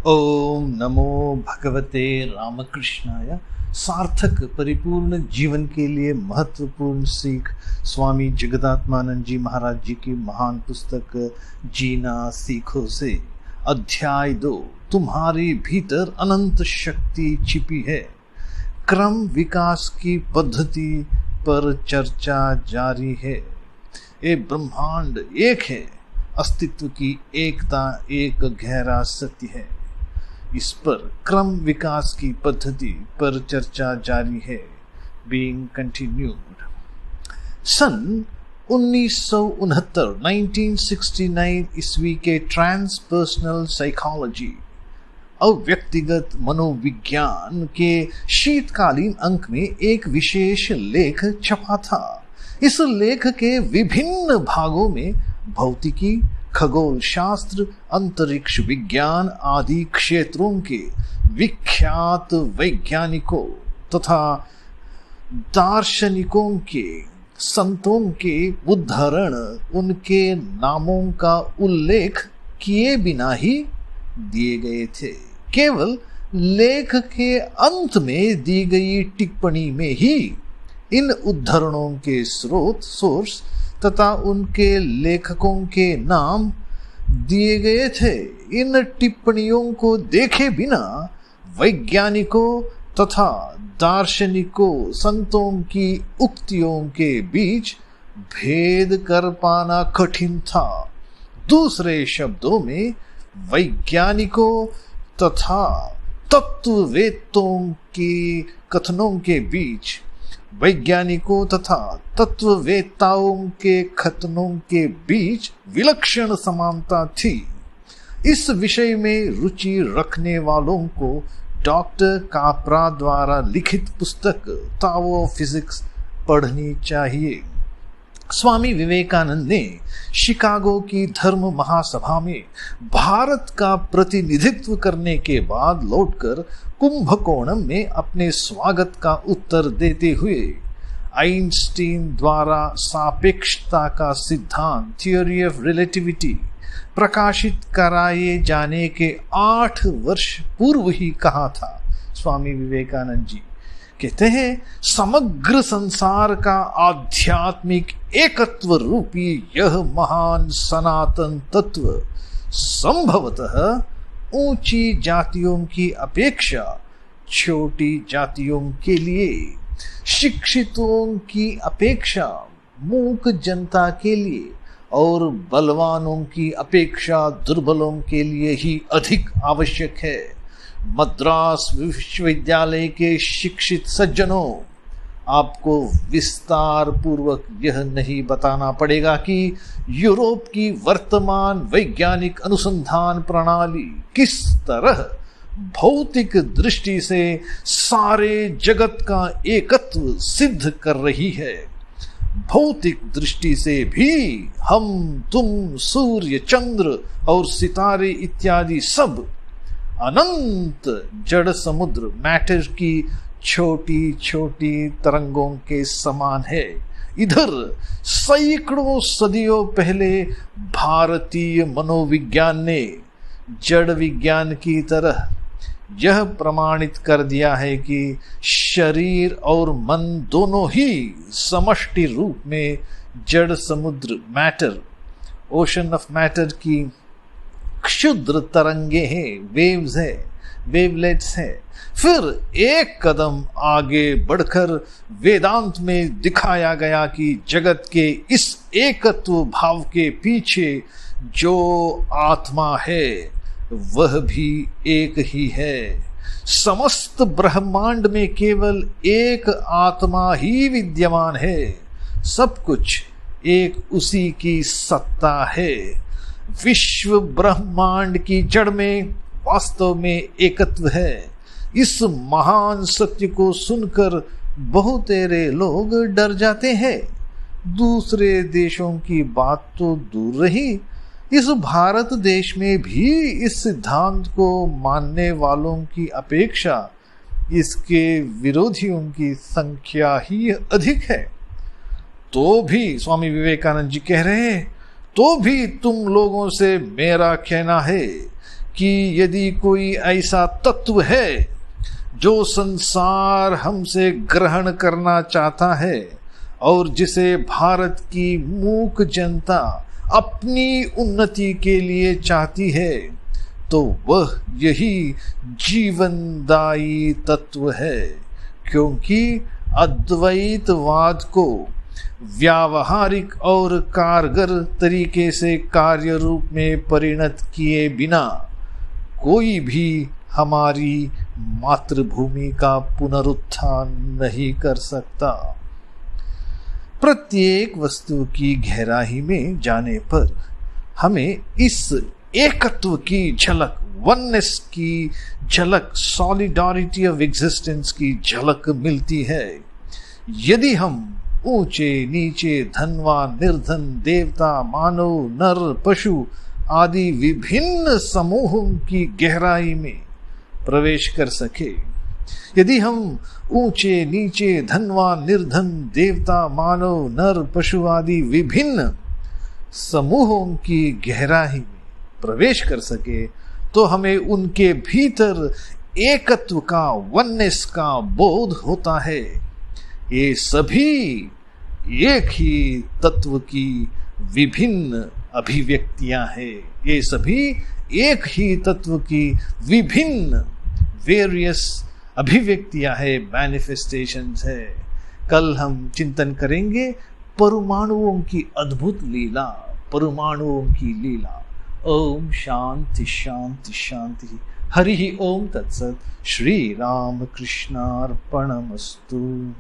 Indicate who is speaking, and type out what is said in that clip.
Speaker 1: ओम नमो भगवते रामकृष्णाय। सार्थक परिपूर्ण जीवन के लिए महत्वपूर्ण सीख स्वामी जगदात्मानंद जी महाराज जी की महान पुस्तक जीना सीखो से अध्याय 2। तुम्हारे भीतर अनंत शक्ति छिपी है। क्रम विकास की पद्धति पर चर्चा जारी है। ये ब्रह्मांड एक है। अस्तित्व की एकता एक गहरा सत्य है। इस पर क्रम विकास की पद्धति पर चर्चा जारी है। Being continued. सन 1969 ईस्वी के ट्रांसपर्सनल साइकोलॉजी अव्यक्तिगत मनोविज्ञान के शीतकालीन अंक में एक विशेष लेख छपा था। इस लेख के विभिन्न भागों में भौतिकी, खगोल शास्त्र, अंतरिक्ष विज्ञान आदि क्षेत्रों के विख्यात वैज्ञानिकों तथा दार्शनिकों के संतों के उद्धरण उनके नामों का उल्लेख किए बिना ही दिए गए थे। केवल लेख के अंत में दी गई टिप्पणी में ही इन उद्धरणों के स्रोत सोर्स तथा उनके लेखकों के नाम दिए गए थे। इन टिप्पणियों को देखे बिना वैज्ञानिकों तथा दार्शनिकों संतों की उक्तियों के बीच भेद कर पाना कठिन था। दूसरे शब्दों में वैज्ञानिकों तथा तत्ववेत्तों के कथनों के बीच वैज्ञानिकों तथा तत्ववेत्ताओं के कथनों के बीच विलक्षण समानता थी। इस विषय में रुचि रखने वालों को डॉक्टर काप्रा द्वारा लिखित पुस्तक ताओ फिजिक्स पढ़नी चाहिए। स्वामी विवेकानंद ने शिकागो की धर्म महासभा में भारत का प्रतिनिधित्व करने के बाद लौटकर कुंभकोणम में अपने स्वागत का उत्तर देते हुए आइंस्टीन द्वारा सापेक्षता का सिद्धांत थियोरी ऑफ रिलेटिविटी प्रकाशित कराए जाने के 8 वर्ष पूर्व ही कहा था। स्वामी विवेकानंद जी कहते हैं, समग्र संसार का आध्यात्मिक एकत्व रूपी यह महान सनातन तत्व संभवतः ऊंची जातियों की अपेक्षा छोटी जातियों के लिए, शिक्षितों की अपेक्षा मूक जनता के लिए और बलवानों की अपेक्षा दुर्बलों के लिए ही अधिक आवश्यक है। मद्रास विश्वविद्यालय के शिक्षित सज्जनों, आपको विस्तार पूर्वक यह नहीं बताना पड़ेगा कि यूरोप की वर्तमान वैज्ञानिक अनुसंधान प्रणाली किस तरह भौतिक दृष्टि से सारे जगत का एकत्व सिद्ध कर रही है। भौतिक दृष्टि से भी हम, तुम, सूर्य, चंद्र और सितारे इत्यादि सब अनंत जड़ समुद्र मैटर की छोटी छोटी तरंगों के समान है। इधर सैकड़ों सदियों पहले भारतीय मनोविज्ञान ने जड़ विज्ञान की तरह यह प्रमाणित कर दिया है कि शरीर और मन दोनों ही समष्टि रूप में जड़ समुद्र मैटर, ओशन ऑफ मैटर की क्षुद्र तरंगे हैं, वेव्स है, वेवलेट्स है। फिर एक कदम आगे बढ़कर वेदांत में दिखाया गया कि जगत के इस एकत्व भाव के पीछे जो आत्मा है वह भी एक ही है। समस्त ब्रह्मांड में केवल एक आत्मा ही विद्यमान है। सब कुछ एक उसी की सत्ता है। विश्व ब्रह्मांड की जड़ में वास्तव में एकत्व है। इस महान सत्य को सुनकर बहुतेरे लोग डर जाते हैं। दूसरे देशों की बात तो दूर रही, इस भारत देश में भी इस सिद्धांत को मानने वालों की अपेक्षा इसके विरोधियों की संख्या ही अधिक है। तो भी स्वामी विवेकानंद जी कह रहे हैं, तो भी तुम लोगों से मेरा कहना है कि यदि कोई ऐसा तत्व है जो संसार हमसे ग्रहण करना चाहता है और जिसे भारत की मूक जनता अपनी उन्नति के लिए चाहती है, तो वह यही जीवनदायी तत्व है। क्योंकि अद्वैतवाद को व्यावहारिक और कारगर तरीके से कार्य रूप में परिणत किए बिना कोई भी हमारी मातृभूमि का पुनरुत्थान नहीं कर सकता। प्रत्येक वस्तु की गहराई में जाने पर हमें इस एकत्व की झलक, वननेस की झलक, सॉलिडारिटी ऑफ एग्जिस्टेंस की झलक मिलती है। यदि हम ऊंचे नीचे, धनवान निर्धन, देवता मानव, नर पशु आदि विभिन्न समूहों की गहराई में प्रवेश कर सके, यदि हम ऊंचे नीचे, धनवान निर्धन, देवता मानव, नर पशु आदि विभिन्न समूहों की गहराई में प्रवेश कर सके, तो हमें उनके भीतर एकत्व का, वननेस का बोध होता है। ये सभी एक ही तत्व की विभिन्न अभिव्यक्तियां हैं। ये सभी एक ही तत्व की विभिन्न वेरियस अभिव्यक्तियां है, मैनिफेस्टेशंस है। कल हम चिंतन करेंगे परमाणुओं की अद्भुत लीला, परमाणुओं की लीला। ओम शांति शांति शांति। हरि ओम तत्सत। श्री राम कृष्णार्पणमस्तु।